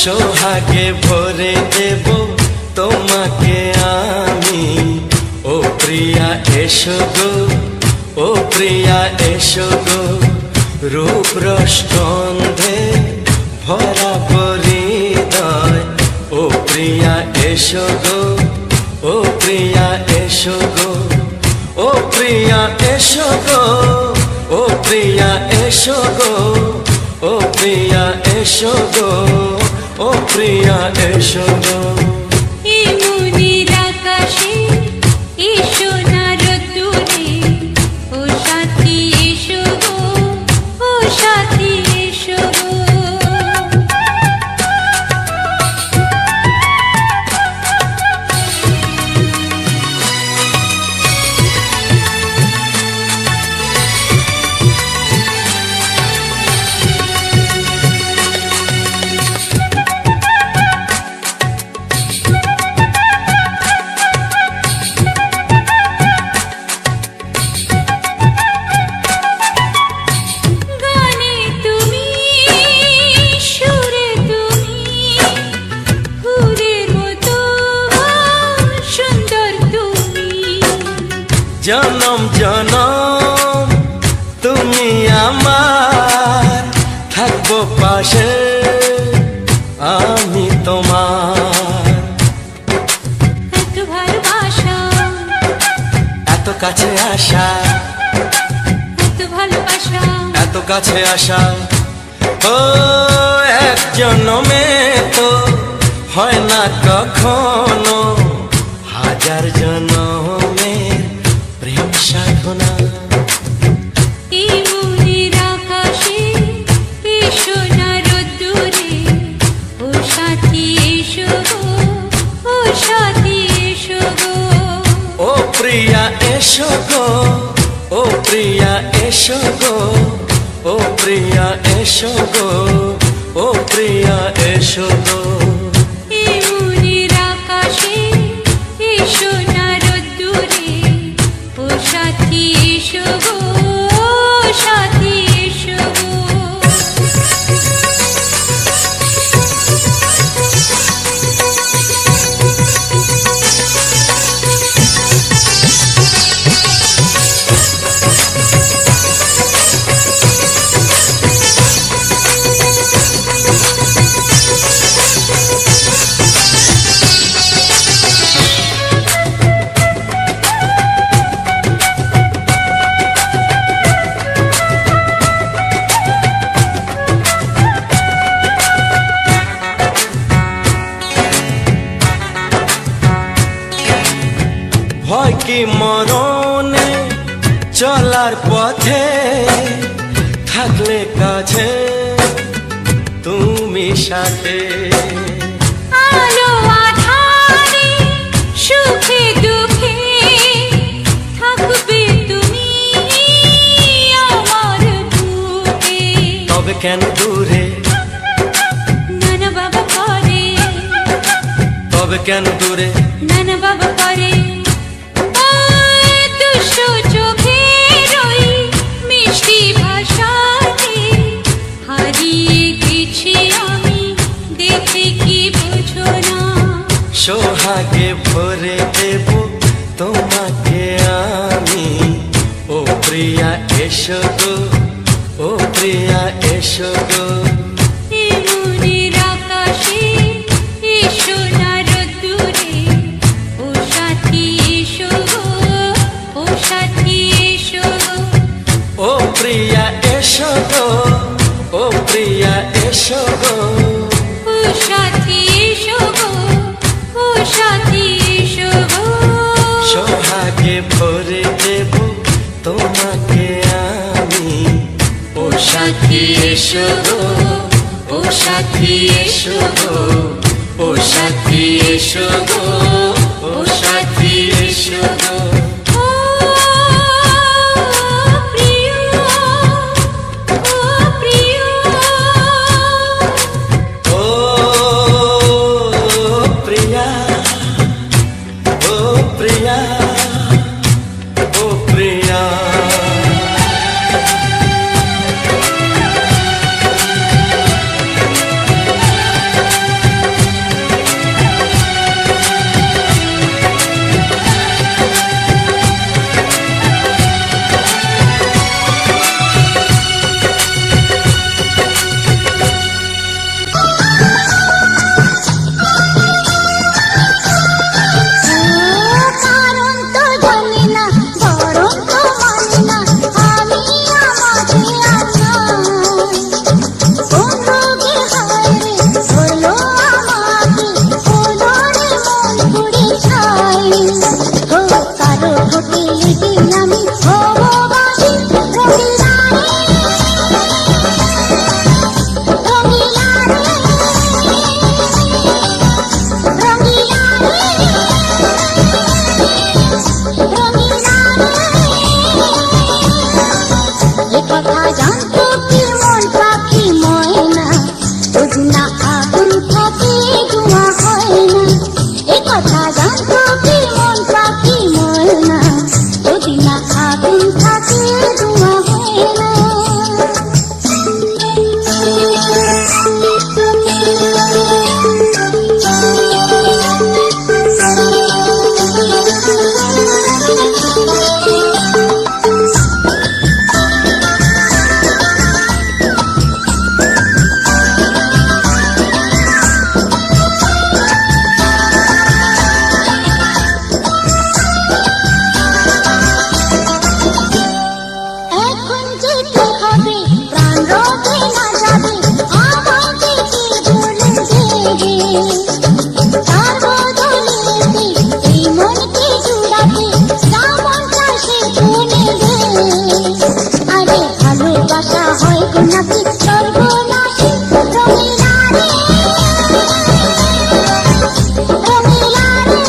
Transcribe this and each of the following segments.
সোহাগে ভরে দেব তোমাকে আমি, ও প্রিয়া এসো গো, ও প্রিয়া এসো গো, রূপ রস গন্ধে ভরা হৃদয়, ও প্রিয়া এসো গো, ও প্রিয়া এসো গো, ও প্রিয়া এসো গো, ও প্রিয়া এসো গো, ও প্রিয়া এসো গো, ও প্রিয়া এসো গো। জনম জনম তুমি আমার, থাকবো পাশে আমি তোমার। এত ভালোবাসা, এত কাছে আসা, এত ভালোবাসা, এত কাছে আসা, ও এক জন্মে তো হয় না কখনো, হাজার জন্মে প্রেম সাধনা। এই মনের আকাশে এসো না রোদ্দুরে, ও সাথী এসো গো, ও সাথী এসো গো, ও প্রিয়া এসো গো, ও প্রিয়া এসো গো, ও প্রিয়া এসো গো, ও প্রিয়া এসো গো। এই মনের আকাশে এসো না রোদ্দুরে, ও সাথী এসো গো, ও সাথী এসো গো। চলার পথে থাকলে কাছে তুমি সাথে, আলো আঁধারে সুখে দুঃখে থাকবে তুমি আমার বুকে। তবে কেন দূরে, নানা বাবা করে, তবে কেন দূরে, নানা বাবা করে। ওই দুষ্টু চোখের ওই মিষ্টি ভাষাতে হারিয়ে গেছি আমি, দেখে কি বোঝো না। সোহাগে ভরে দেব তোমাকে আমি, ও প্রিয়া এসো গো, ও প্রিয়া এসো গো। এ মনের আকাশে এসো না রোদ্দুরে, ও সাথী এসো গো, ও সাথী এসো গো। ও প্রিয়া এসো গো, ও প্রিয়া এসো গো। ও সাথী এসো গো, ও সাথী এসো গো। সোহাগে ভরে দেব তোমাকে আমি, ও সাথী এসো গো, ও সাথী এসো গো, ও সাথী এসো গো, ও সাথী এসো গো। ও প্রিয়, ও প্রিয়, ও প্রিয়া, ও প্রিয়া, ও প্রিয়া। কারণ তো জানি না, বরং তো মানি না, আমি আমাকে আমার কোন রোগে হায় রে হলো আমাকে, হলো রে মন পুড়ে ছাই। ও কারো ভোটে লেগে আমি হব বাসি, রঙিলা রে, রঙিলা রে, রঙিলা রে, কথা জানতো কি মন পাখি ময়না, যদি না আগুন থাকে ধোঁয়া হয় না। এ কথা জানতো কি মন পাখি ময়না, যদি না আগুন থাকে ধোঁয়া হয় না। এখন যেতে হবে, প্রাণ রবে না যাবে, আমাকে কি বলে দেবে? তার বদলেতে এই মনকে জুড়াতে যেমন চাষে বলে দে। আরে ভালোবাসা হয় গো নাকি সর্বনাশী, রঙিলা রে, রঙিলা রে,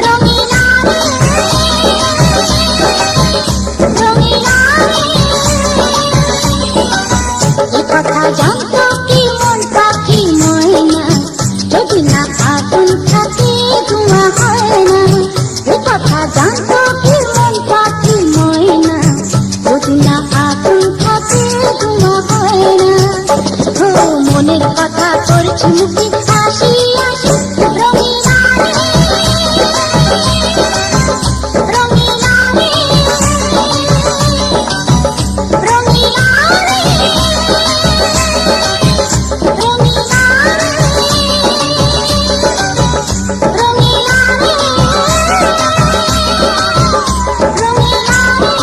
রঙিলা রে, রঙিলা রে। এ কথা জানতো কি মন পাখি ময়না, যদি না আগুন থাকে ধোঁয়া হয় না। এ কথা জানতো কি মন পাখি ময়না, যদি না আগুন থাকে ধোঁয়া হয় না। ও মনের কথা করছি মুখে হাসি হাসি, রঙিলা রে, রঙিলা রে, রঙিলা রে, রঙিলা রে, রঙিলা রে, রঙিলা রে।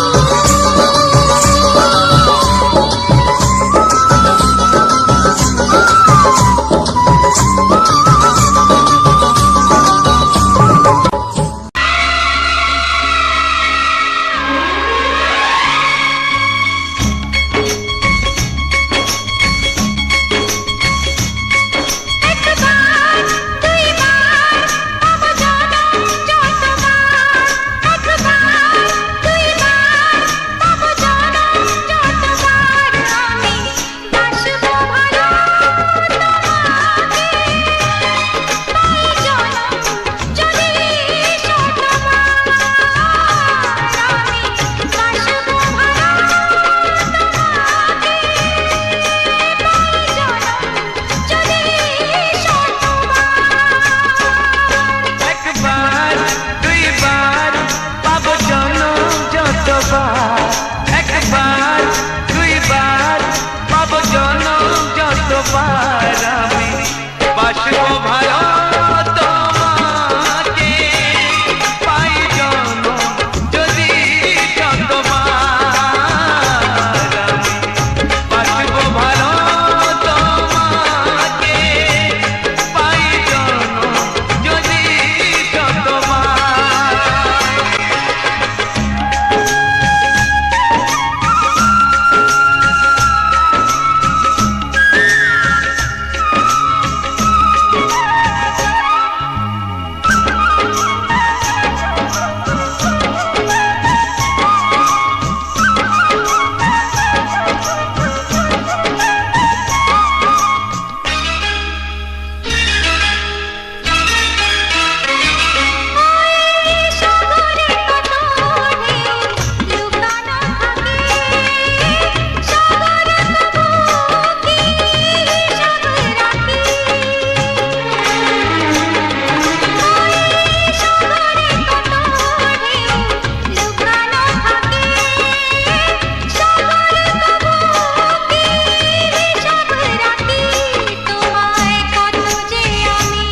শতবার আমি বাসবো ভালো তোমাকে, পাই জনম যদি শতবার আমি বাসবো ভালো তোমাকে, পাই জনম যদি শতবার। সাগরে কত ঢেউ লুকানো থাকে, সাগর তবু কি হিসাব রাখে? সাগরে কত ঢেউ লুকানো থাকে, সাগর তবু কি হিসাব রাখে? তোমায় কত যে আমি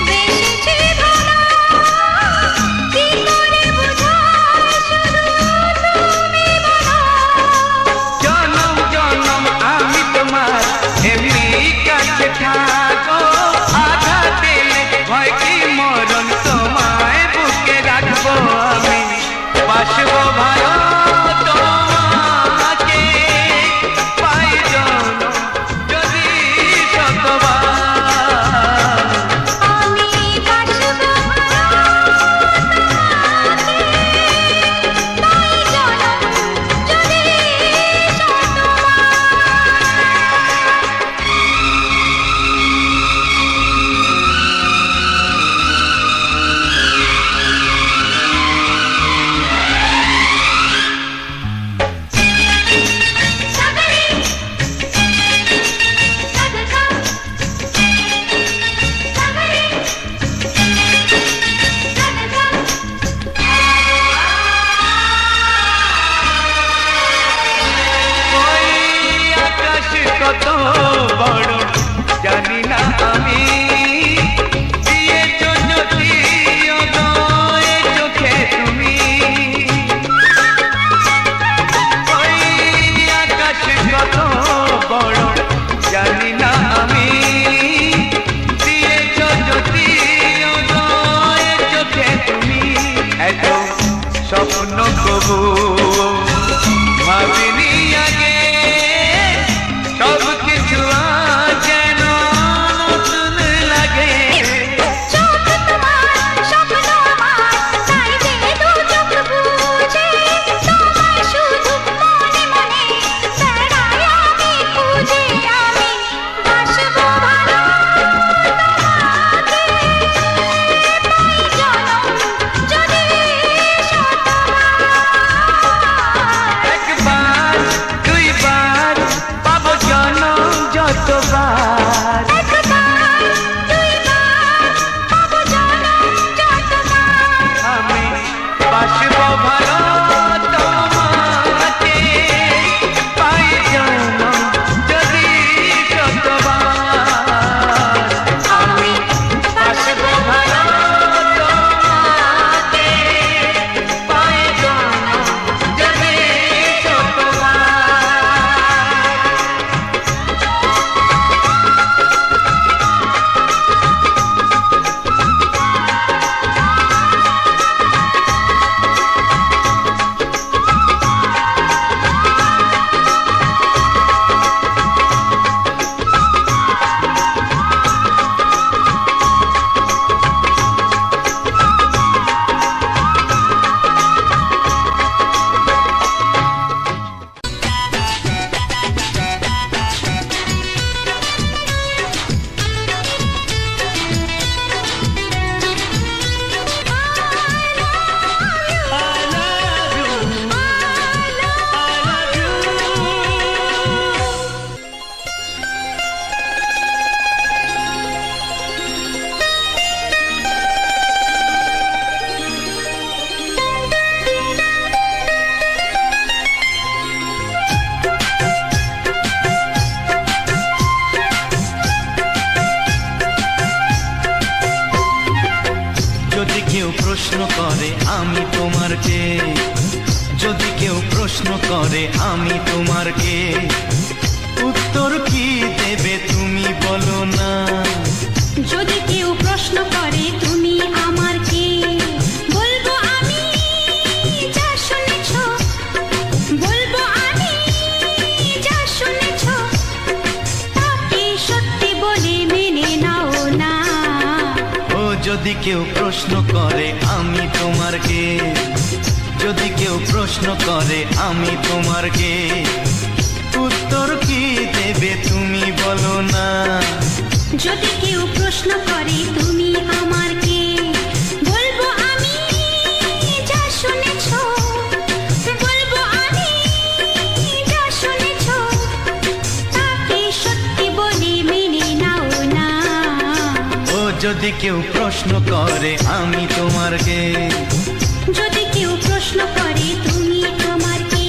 বেশি ভালো, কি করে বোঝাই শুধু তুমি বলো। জনম জনম আমি তোমার এমনি কাছে থাকো, আঘাত দিলে ভয় কি মরণ তোমায় বুকে রাখবো আমি বাসবো ভালো তোমাকে, পাই জনম যদি শতবার। আমি বাসবো ভালো তোমাকে, পাই জনম যদি শতবার। সাগরে সাগর সাগরে ওই আকাশ কত বড় জানি না আমি, দিয়েছ জ্যোতি উদয়ে চোখে তুমি। ওই আকাশ কত বড় জানি না আমি, দিয়েছ জ্যোতি উদয়ে চোখে তুমি। এত স্বপ্ন কবু ভাবিনি আগে, সব কিছু আজ যেন নতুন লাগে। চোখ তোমার স্বপ্ন আমার, তাই যে দু চোখ বুঝে তোমায় শুধু মনে মনে বেড়াই আমি খুঁজে। আমি বাসবো ভালো তোমাকে, পাই জনম যদি শতবার। একবার দুইবার পাবো জনম যতবার, একবার দুইবার পাবো জনম যতবার। আমি বাসবো ভালো তোমাকে, পাই জনম যদি শতবার। আমি বাসবো ভালো তোমাকে, পাই জনম যদি শতবার। করে আমি তোমার কে, যদি কেউ প্রশ্ন করে আমি তোমার কে, উত্তর কি দেবে তুমি বলো না। যদি কেউ প্রশ্ন করে তুমি আমার কে, বলবো আমি যা শুনেছ, বলবো আমি যা শুনেছ, তাকে সত্যি বলে মেনে নাও না। ও যদি কেউ প্রশ্ন করে আমি তোমার কে, যদি কেউ প্রশ্ন করে আমি তোমার কে, উত্তর কি দেবে তুমি বলো না। যদি কেউ প্রশ্ন করে তুমি আমার কে, বলবো আমি যা শুনেছ, বলবো আমি যা শুনেছ, তাকে সত্যি বলে মেনে নাও না। ও যদি কেউ প্রশ্ন করে আমি তোমার কে, যদি কেউ প্রশ্ন করে তুমি আমার কে।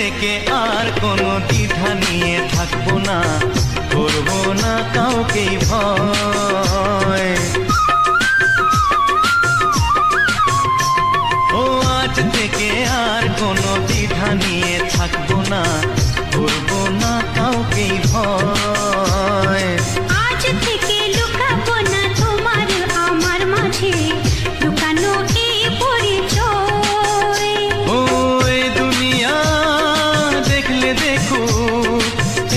থেকে আর কোনো দ্বিধা নিয়ে থাকবো না, করবো না কাউকেই ভয়। ও আজ থেকে আর কোনো দ্বিধা নিয়ে থাকবো না, করবো না কাউকেই ভয়। আজ থেকে লুকাবো না তোমার আমার মাঝে লুকানো এই পরিচয়। ও এই দুনিয়া দেখলে দেখো,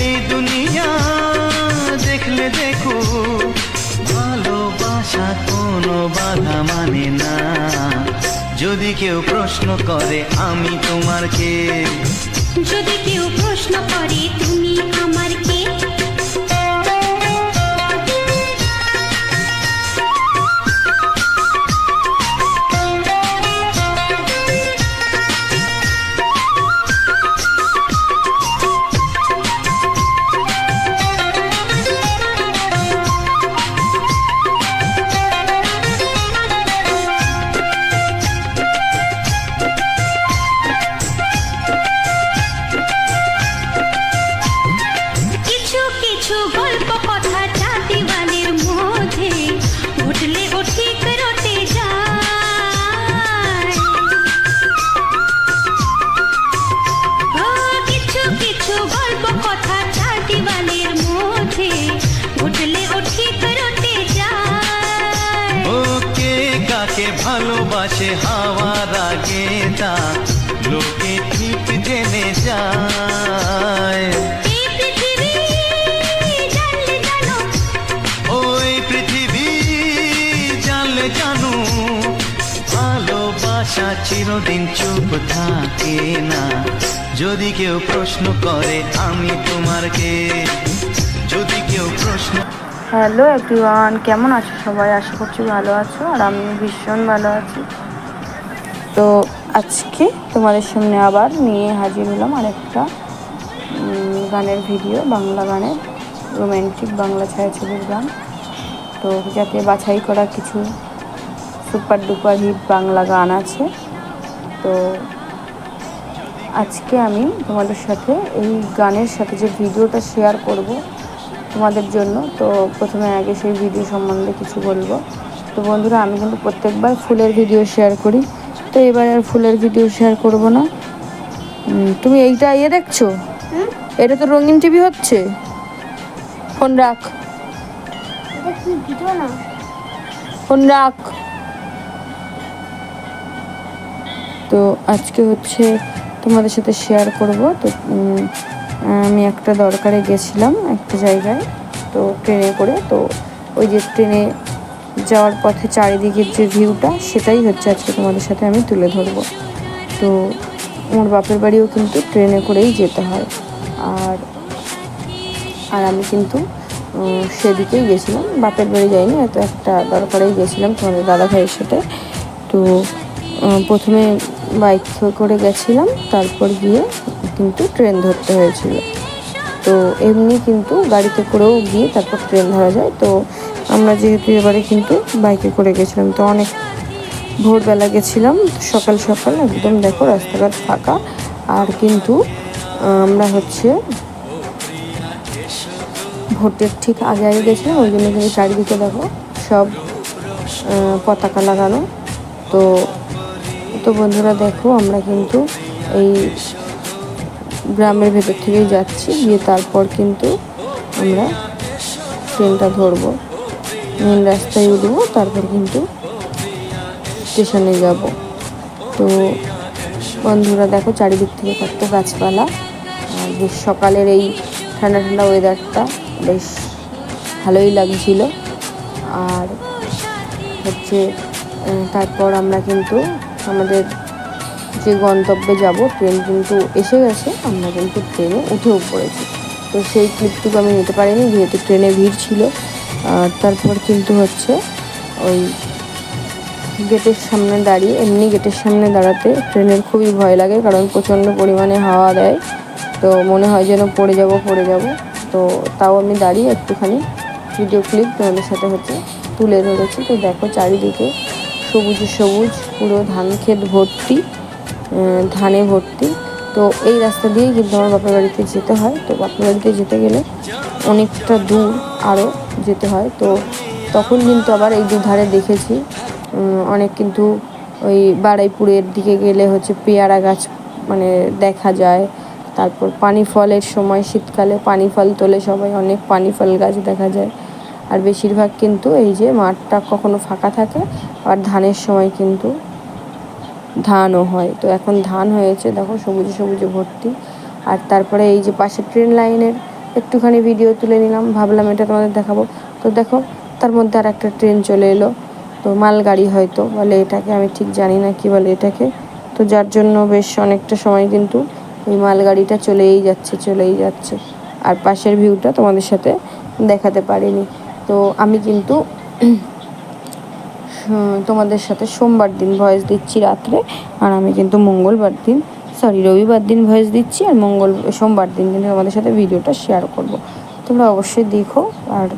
এই দুনিয়া দেখলে দেখো, ভালোবাসা কোনো বাধা মানে না। যদি কেউ প্রশ্ন করে আমি তোমার কে, যদি কেউ প্রশ্ন করে তুমি আমার কে। কিছু কিছু গল্প কথা চাঁদিওয়ালির মধ্যে ঘটলে ও ঠিক রটে যায়। ও কিছু কিছু গল্প কথা চাঁদিওয়ালির মধ্যে ঘটলে ও ঠিক রটে যায়। ও কে কাকে ভালোবাসে হাওয়ার আগে তা লোকে ঠিক জেনে যায়। এই পৃথিবী জানলে জানো, ওই পৃথিবী জানলে জানো, ভালোবাসা চিরদিন চুপ থাকে না। যদি কেউ প্রশ্ন করে আমি তোমার কে, যদি কেউ প্রশ্ন। হ্যালো এভরিওয়ান, কেমন আছো সবাই? আশা করছি ভালো আছো, আর আমি ভীষণ ভালো আছি। তো আজকে তোমাদের সামনে আবার নিয়ে হাজির হলাম আরেকটা গানের ভিডিও, বাংলা গানের, রোমান্টিক বাংলা ছায়াছবির গান। তো যাতে বাছাই করা কিছু সুপার ডুপার হিট বাংলা গান আছে। তো আজকে আমি তোমাদের সাথে এই গানের সাথে যে ভিডিওটা শেয়ার করব তোমাদের জন্য, তো প্রথমে আগে সেই ভিডিও সম্বন্ধে কিছু বলবো। তো বন্ধুরা, আমি কিন্তু প্রত্যেকবার ফুলের ভিডিও শেয়ার করি, তো এবার আর ফুলের ভিডিও শেয়ার করব না। তুমি এইটা দেখছো? এটা তো রঙিন টিভি হচ্ছে। ফোন রাখ, ফোন রাখ। তো আজকে হচ্ছে তোমাদের সাথে শেয়ার করব। তো আমি একটা দরকারে গেছিলাম একটা জায়গায়, তো ট্রেনে করে। তো ওই যে ট্রেনে যাওয়ার পথে চারিদিকের যে ভিউটা, সেটাই হচ্ছে আজকে তোমাদের সাথে আমি তুলে ধরবো। তো আমার বাপের বাড়িও কিন্তু ট্রেনে করেই যেতে হয়, আর আমি কিন্তু সেদিকেই গেছিলাম, বাপের বাড়ি যাইনি, হয়তো একটা দরকারেই গেছিলাম তোমাদের দাদা ভাইয়ের সাথে। তো প্রথমে বাইক করে গেছিলাম, তারপর গিয়ে কিন্তু ট্রেন ধরতে হয়েছিল। তো এমনি কিন্তু গাড়িতে করেও গিয়ে তারপর ট্রেন ধরা যায়। তো আমরা যেহেতু এবারে কিন্তু বাইকে করে গেছিলাম, তো অনেক ভোরবেলা গেছিলাম, সকাল সকাল একদম দেখো রাস্তাঘাট ফাঁকা। আর কিন্তু আমরা হচ্ছে ভোটের ঠিক আগে আগে গেছিলাম, ওই জন্য কিন্তু চারিদিকে দেখো সব পতাকা লাগানো। তো তো বন্ধুরা দেখো আমরা কিন্তু এই গ্রামের ভেতর থেকেই যাচ্ছি, গিয়ে তারপর কিন্তু আমরা ট্রেনটা ধরবো, মেন রাস্তায় উঠবো, তারপর কিন্তু স্টেশনে যাব। তো বন্ধুরা দেখো চারিদিক থেকে কত গাছপালা, আর বেশ সকালের এই ঠান্ডা ঠান্ডা ওয়েদারটা বেশ ভালোই লাগছিল। আর হচ্ছে তারপর আমরা কিন্তু আমাদের যে গন্তব্যে যাব, ট্রেন কিন্তু এসে গেছে, আমরা কিন্তু ট্রেনে উঠেও পড়েছি। তো সেই ক্লিপটুকু আমি নিতে পারিনি যেহেতু ট্রেনে ভিড় ছিল। আর তারপর কিন্তু হচ্ছে ওই গেটের সামনে দাঁড়িয়ে, এমনি গেটের সামনে দাঁড়াতে ট্রেনের খুবই ভয় লাগে, কারণ প্রচণ্ড পরিমাণে হাওয়া দেয়, তো মনে হয় যেন পড়ে যাব। তো তাও আমি দাঁড়িয়ে একটুখানি ভিডিও ক্লিপ তোমাদের সাথে হচ্ছে তুলে ধরেছি। তো দেখো চারিদিকে সবুজে সবুজ, পুরো ধান ক্ষেত ভর্তি, ধানে ভর্তি। তো এই রাস্তা দিয়েই কিন্তু আমার বাপের বাড়িতে যেতে হয়। তো বাপের বাড়িতে যেতে গেলে অনেকটা দূর আরও যেতে হয়। তো তখন কিন্তু আবার এই দুধারে দেখেছি অনেক কিন্তু ওই বারুইপুরের দিকে গেলে হচ্ছে পেয়ারা গাছ মানে দেখা যায়। তারপর পানি ফলের সময় শীতকালে পানি ফল তোলে সবাই, অনেক পানি ফল গাছ দেখা যায়। আর বেশিরভাগ কিন্তু এই যে মাঠটা কখনো ফাঁকা থাকে, আর ধানের সময় কিন্তু ধানও হয়। তো এখন ধান হয়েছে দেখো সবুজে সবুজে ভর্তি। আর তারপরে এই যে পাশে ট্রেন লাইনের একটুখানি ভিডিও তুলে নিলাম, ভাবলাম এটা তোমাদের দেখাবো। তো দেখো তার মধ্যে আর একটা ট্রেন চলে এলো, তো মালগাড়ি হয়তো বলে এটাকে, আমি ঠিক জানি না কি বলে এটাকে। তো যার জন্য বেশ অনেকটা সময় কিন্তু ওই মালগাড়িটা চলেই যাচ্ছে। আর পাশের ভিউটা তোমাদের সাথে দেখাতে পারিনি। তো আমি কিন্তু তোমাদের সাথে সোমবার দিন ভয়েস দিচ্ছি রাত্রে, আর আমি কিন্তু রবিবার দিন ভয়েস দিচ্ছি, আর সোমবার দিন কিন্তু তোমাদের সাথে ভিডিওটা শেয়ার করব। তোমরা অবশ্যই দেখো। আর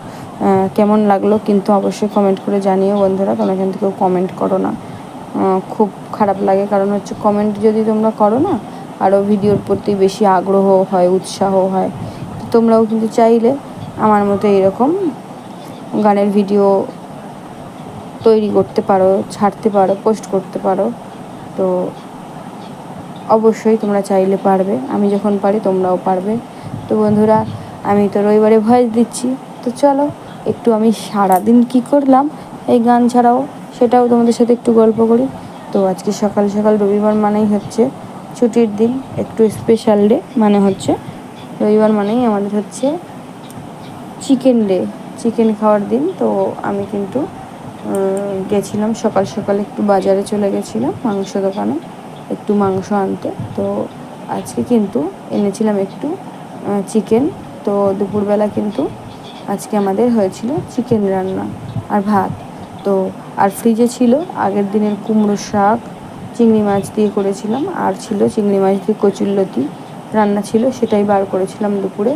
কেমন লাগলো কিন্তু অবশ্যই কমেন্ট করে জানিও বন্ধুরা, কারণ এখান থেকেও কমেন্ট করো না, খুব খারাপ লাগে। কারণ হচ্ছে কমেন্ট যদি তোমরা করো না, আরও ভিডিওর প্রতি বেশি আগ্রহ হয়, উৎসাহ হয়। তো তোমরাও কিন্তু চাইলে আমার মতো এরকম গানের ভিডিও তৈরি করতে পারো, ছাড়তে পারো, পোস্ট করতে পারো। তো অবশ্যই তোমরা চাইলে পারবে, আমি যখন পারি তোমরাও পারবে। তো বন্ধুরা আমি তো রবিবারে ভয়েস দিচ্ছি, তো চলো একটু আমি সারাদিন কি করলাম এই গান ছাড়াও সেটাও তোমাদের সাথে একটু গল্প করি। তো আজকে সকাল সকাল রবিবার মানেই হচ্ছে ছুটির দিন, একটু স্পেশাল ডে, মানে হচ্ছে রবিবার মানেই আমাদের হচ্ছে চিকেন খাওয়ার দিন। তো আমি কিন্তু গেছিলাম সকাল সকাল, একটু বাজারে চলে গেছিলাম মাংস দোকানে একটু মাংস আনতে। তো আজকে কিন্তু এনেছিলাম একটু চিকেন। তো দুপুরবেলা কিন্তু আজকে আমাদের হয়েছিল চিকেন রান্না আর ভাত। তো আর ফ্রিজে ছিল আগের দিনের কুমড়ো শাক, চিংড়ি মাছ দিয়ে করেছিলাম, আর ছিল চিংড়ি মাছ দিয়ে কচুরলতি রান্না ছিল, সেটাই বার করেছিলাম দুপুরে।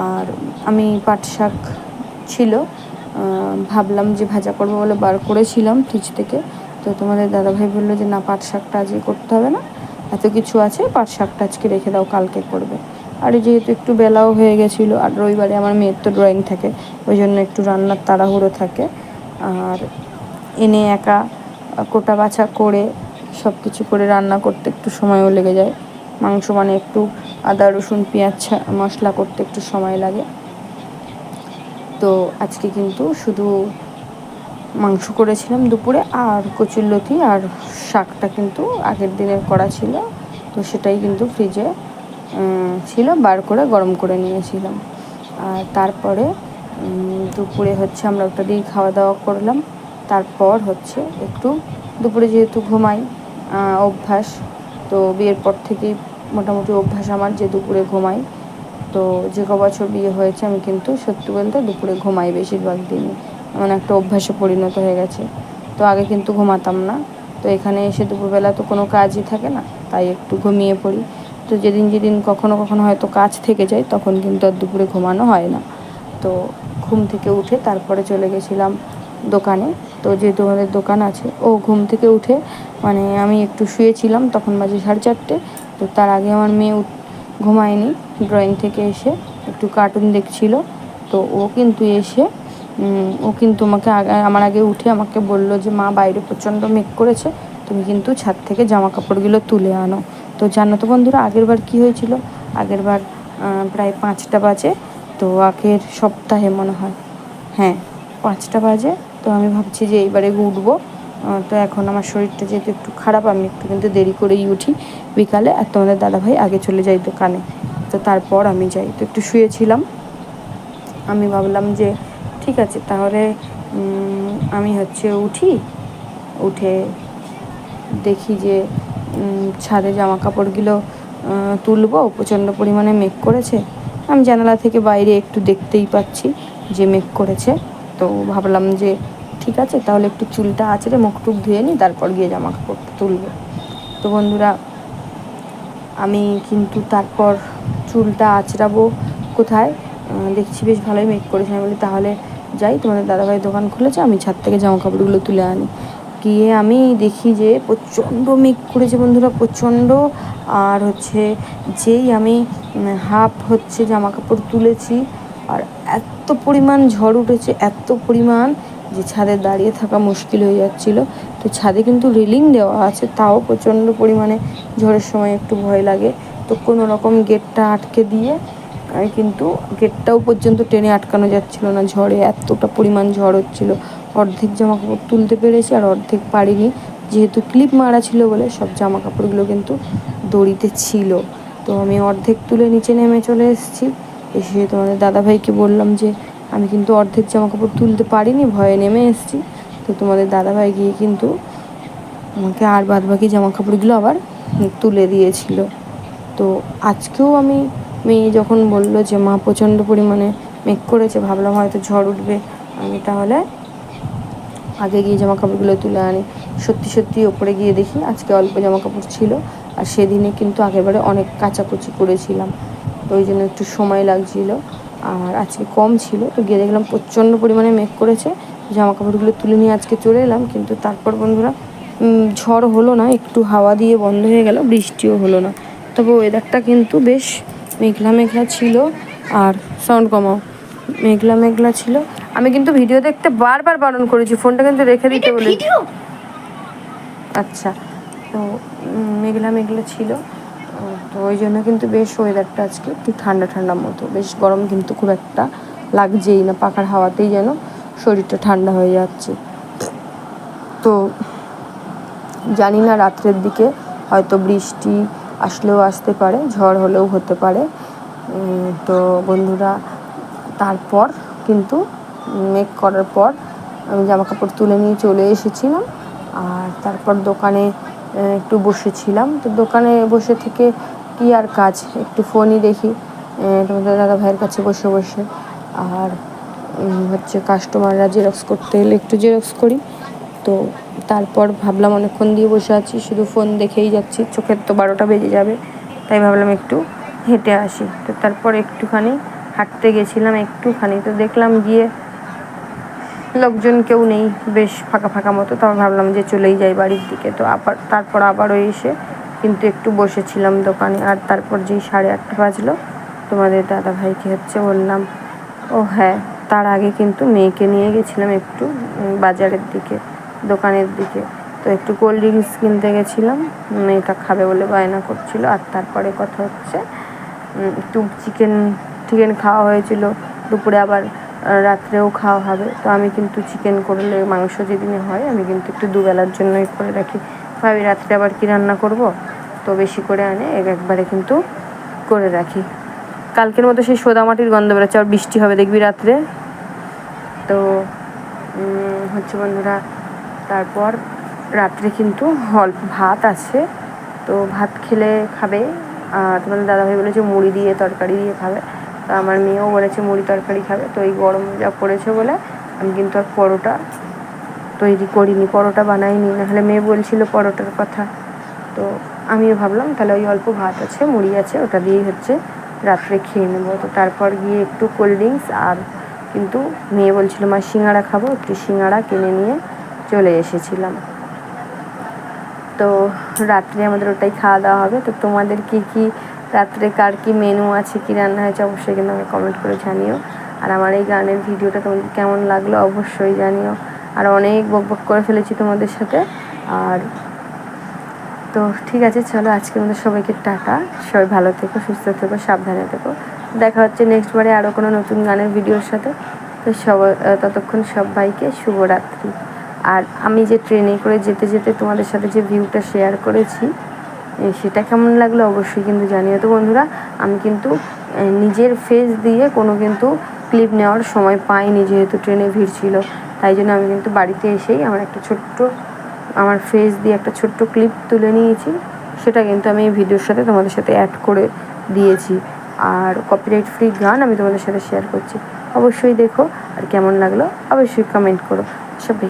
আর আমি পাট শাক ছিল, ভাবলাম যে ভাজা করবো বলে বার করেছিলাম ফ্রিজ থেকে। তো তোমাদের দাদাভাই বললো যে না, পাট শাকটা আজকে করতে হবে না, এত কিছু আছে, পাট শাকটা আজকে রেখে দাও, কালকে করবে। আর যেহেতু একটু বেলাও হয়ে গেছিলো, আর রবিবারে আমার মেয়ের তো ড্রয়িং থাকে, ওই জন্য একটু রান্নার তাড়াহুড়ো থাকে। আর এনে একা কোটা বাছা করে সব কিছু করে রান্না করতে একটু সময়ও লেগে যায়। মাংস মানে একটু আদা রসুন পেঁয়াজ মশলা করতে একটু সময় লাগে। তো আজকে কিন্তু শুধু মাংস করেছিলাম দুপুরে, আর কচুরলতি আর শাকটা কিন্তু আগের দিনের করা ছিল, তো সেটাই কিন্তু ফ্রিজে ছিল, বার করে গরম করে নিয়েছিলাম। আর তারপরে দুপুরে হচ্ছে আমরা ওটা দিয়ে খাওয়া দাওয়া করলাম। তারপর হচ্ছে একটু দুপুরে যেহেতু ঘুমাই, অভ্যাস, তো বিয়ের পর থেকেই মোটামুটি অভ্যাস আমার যে দুপুরে ঘুমাই। তো যে ক বছর বিয়ে হয়েছে আমি কিন্তু সত্যি বলতে দুপুরে ঘুমাই বেশিরভাগ দিনই, এমন একটা অভ্যাসে পরিণত হয়ে গেছে। তো আগে কিন্তু ঘুমাতাম না, তো এখানে এসে দুপুরবেলা তো কোনো কাজই থাকে না, তাই একটু ঘুমিয়ে পড়ি। তো যেদিন যেদিন কখনো কখনো হয়তো কাজ থেকে যায় তখন কিন্তু আর দুপুরে ঘুমানো হয় না। তো ঘুম থেকে উঠে তারপরে চলে গেছিলাম দোকানে। তো যেহেতু আমাদের দোকান আছে, ঘুম থেকে উঠে মানে আমি একটু শুয়েছিলাম, তখন বাজে 4:30। তো তার আগে আমার মেয়ে ঘুমায়নি, ড্রয়িং থেকে এসে একটু কার্টুন দেখছিল। তো ও কিন্তু এসে ও কিন্তু আমার আগে উঠে আমাকে বলল যে মা বাইরে প্রচণ্ড মেঘ করেছে, তুমি কিন্তু ছাদ থেকে জামা কাপড়গুলো তুলে আনো। তো জানো তো বন্ধুরা আগের বার কী হয়েছিল, আগের বার প্রায় 5টা বাজে, তো আগের সপ্তাহে মনে হয়, হ্যাঁ 5টা বাজে। তো আমি ভাবছি যে এইবারে উঠবো। তো এখন আমার শরীরটা যেহেতু একটু খারাপ, আমি একটু কিন্তু দেরি করেই উঠি বিকালে, আর তোমাদের দাদাভাই আগে চলে যায় দোকানে। তো তারপর আমি যাই, তো একটু শুয়েছিলাম। আমি ভাবলাম যে ঠিক আছে তাহলে আমি উঠে দেখি যে ছাদে জামা কাপড়গুলো তুলবো, প্রচণ্ড পরিমাণে মেঘ করেছে। আমি জানালা থেকে বাইরে একটু দেখতেই পাচ্ছি যে মেঘ করেছে। তো ভাবলাম যে ঠিক আছে তাহলে একটু চুলটা আঁচড়ে মুখ টুক ধুয়ে নিই, তারপর গিয়ে জামা কাপড় তুলবো। তো বন্ধুরা আমি কিন্তু তারপর চুলটা আঁচড়াবো কোথায়, দেখছি বেশ ভালোই মেঘ করেছে। আমি বলি তাহলে যাই, তোমাদের দাদাভাই দোকান খুলেছে, আমি ছাদ থেকে জামা কাপড়গুলো তুলে আনি। গিয়ে আমি দেখি যে প্রচণ্ড মেঘ করেছে বন্ধুরা, প্রচণ্ড। আর যেই আমি হাফ জামা কাপড় তুলেছি, আর এত পরিমাণ ঝড় উঠেছে, এত পরিমাণ যে ছাদে দাঁড়িয়ে থাকা মুশকিল হয়ে যাচ্ছিলো। তো ছাদে কিন্তু রেলিং দেওয়া আছে, তাও প্রচণ্ড পরিমাণে ঝড়ের সময় একটু ভয় লাগে। তো কোনো রকম গেটটা আটকে দিয়ে আমি কিন্তু গেটটাও পর্যন্ত টেনে আটকানো যাচ্ছিলো না, ঝড়ে এতটা পরিমাণ ঝড় হচ্ছিলো। অর্ধেক জামা কাপড় তুলতে পেরেছি আর অর্ধেক পারিনি, যেহেতু ক্লিপ মারা ছিল বলে সব জামা কাপড়গুলো কিন্তু দড়িতে ছিল। তো আমি অর্ধেক তুলে নিচে নেমে চলে এসেছি। এসে তোমাদের দাদাভাইকে বললাম যে আমি কিন্তু অর্ধেক জামা কাপড় তুলতে পারিনি, ভয়ে নেমে এসেছি। তো তোমাদের দাদাভাই গিয়ে কিন্তু আমাকে আর বাদবাকি জামা কাপড়গুলো আবার তুলে দিয়েছিল। তো আজকেও আমি মেয়ে যখন বললো যে মা প্রচণ্ড পরিমাণে মেঘ করেছে, ভাবলাম হয়তো ঝড় উঠবে, আমি তাহলে আগে গিয়ে জামা কাপড়গুলো তুলে আনি। সত্যি সত্যি ওপরে গিয়ে দেখি আজকে অল্প জামা কাপড় ছিল, আর সেদিনে কিন্তু আগেরবারে অনেক কাচাকুচি করেছিলাম, তো ওই জন্য একটু সময় লাগছিল। আর আজকে কম ছিল, তো গিয়ে দেখলাম প্রচণ্ড পরিমাণে মেঘ করেছে। জামা কাপড়গুলো তুলে নিয়ে আজকে চলে এলাম, কিন্তু তারপর বন্ধুরা ঝড় হলো না, একটু হাওয়া দিয়ে বন্ধ হয়ে গেল, বৃষ্টিও হলো না। তবে ওয়েদারটা কিন্তু বেশ মেঘলা মেঘলা ছিল। আর সাউন্ড কমাও, মেঘলা মেঘলা ছিল। আমি কিন্তু ভিডিও দেখতে বারবার বারণ করেছি, ফোনটা কিন্তু রেখে দিতে বলে। আচ্ছা, তো মেঘলা মেঘলা ছিল, তো ওই জন্য কিন্তু বেশ ওয়েদারটা আজকে একটু ঠান্ডা ঠান্ডা মতো, বেশ গরম কিন্তু খুব একটা লাগছেই না, পাখার হাওয়াতেই যেন শরীরটা ঠান্ডা হয়ে যাচ্ছে। তো জানি না রাত্রের দিকে হয়তো বৃষ্টি আসলেও আসতে পারে, ঝড় হলেও হতে পারে। তো বন্ধুরা তারপর কিন্তু মেঘ করার পর আমি জামা কাপড় তুলে নিয়ে চলে এসেছিলাম। আর তারপর দোকানে একটু বসেছিলাম। তো দোকানে বসে থেকে কি আর কাজ, একটু ফোনই দেখি তোমাদের দাদা ভাইয়ের কাছে বসে বসে। আর কাস্টমাররা জেরক্স করতে এলে একটু জেরক্স করি। তো তারপর ভাবলাম অনেকক্ষণ দিয়ে বসে আছি, শুধু ফোন দেখেই যাচ্ছি, চোখের তো 12টা বেজে যাবে, তাই ভাবলাম একটু হেঁটে আসি। তো তারপর একটুখানি হাঁটতে গেছিলাম, তো দেখলাম গিয়ে লোকজন কেউ নেই, বেশ ফাঁকা ফাঁকা মতো। তারপর ভাবলাম যে চলেই যাই বাড়ির দিকে। তো তারপর আবারও এসে কিন্তু একটু বসেছিলাম দোকানে। আর তারপর যেই 8:30 বাজলো, তোমাদের দাদাভাইকে বললাম, হ্যাঁ তার আগে কিন্তু মেয়েকে নিয়ে গেছিলাম একটু বাজারের দিকে, দোকানের দিকে। তো একটু কোল্ড ড্রিঙ্কস কিনতে গেছিলাম, মেয়েটা খাবে বলে বায়না করছিল। আর তারপরে কথা একটু চিকেন খাওয়া হয়েছিল দুপুরে, আবার রাত্রেও খাওয়া হবে। তো আমি কিন্তু চিকেন করলে মাংস যেদিনে হয় আমি কিন্তু একটু দুবেলার জন্যই করে রাখি, ভাবি রাত্রে আবার কি রান্না করব, তো বেশি করে আনে একবারে কিন্তু করে রাখি। কালকের মতো সেই সোদা মাটির গন্ধ বেরোচ্ছে, আর বৃষ্টি হবে দেখবি রাত্রে। তো বন্ধুরা তারপর রাত্রে কিন্তু অল্প ভাত আছে, তো ভাত খাবে তোমাদের দাদাভাই বলেছে মুড়ি দিয়ে তরকারি দিয়ে খাবে, তো আমার মেয়েও বলেছে মুড়ি তরকারি খাবে। তো এই গরম যা পড়েছে বলে আমি কিন্তু আর পরোটা তৈরি করিনি, পরোটা বানাইনি, নাহলে মেয়ে বলছিল পরোটার কথা। তো আমিও ভাবলাম তাহলে ওই অল্প ভাত আছে, মুড়ি আছে, ওটা দিয়েই হচ্ছে রাত্রে খেয়ে নেবো। তো তারপর গিয়ে একটু কোল্ড ড্রিঙ্কস, আর কিন্তু মেয়ে বলছিল মা সিঙ্গাড়া খাবো, একটু সিঙ্গাড়া কিনে নিয়ে চলে এসেছিলাম। তো রাত্রে আমাদের ওটাই খাওয়া দাওয়া হবে। তো তোমাদের কি রাত্রে কার কি মেনু আছে, কি রান্না হয়েছে অবশ্যই কিন্তু আমাকে কমেন্ট করে জানিও। আর আমার এই গানের ভিডিওটা তোমাদের কেমন লাগলো অবশ্যই জানিও। আর অনেক বকবক করে ফেলেছি তোমাদের সাথে। আর তো ঠিক আছে, চলো আজকের মধ্যে সবাইকে টাটা, সবাই ভালো থেকো, সুস্থ থেকো, সাবধানে থেকো। দেখা হচ্ছে নেক্সট বারে আরও কোনো নতুন গানের ভিডিওর সাথে। তো সবাই ততক্ষণ সবাইকে শুভরাত্রি। আর আমি যে ট্রেনে করে যেতে যেতে তোমাদের সাথে যে ভিউটা শেয়ার করেছি সেটা কেমন লাগলো অবশ্যই কিন্তু জানিও। তো বন্ধুরা, আমি কিন্তু নিজের ফেস দিয়ে কোনো কিন্তু ক্লিপ নেওয়ার সময় পাইনি, যেহেতু ট্রেনে ভিড় ছিল। তাই জন্য আমি কিন্তু বাড়িতে এসেই আমার ফেস দিয়ে একটা ছোট্ট ক্লিপ তুলে নিয়েছি, সেটা কিন্তু আমি এই ভিডিওর সাথে তোমাদের সাথে অ্যাড করে দিয়েছি। আর কপিরাইট ফ্রি গান আমি তোমাদের সাথে শেয়ার করছি, অবশ্যই দেখো। আর কেমন লাগলো অবশ্যই কমেন্ট করো। সবাই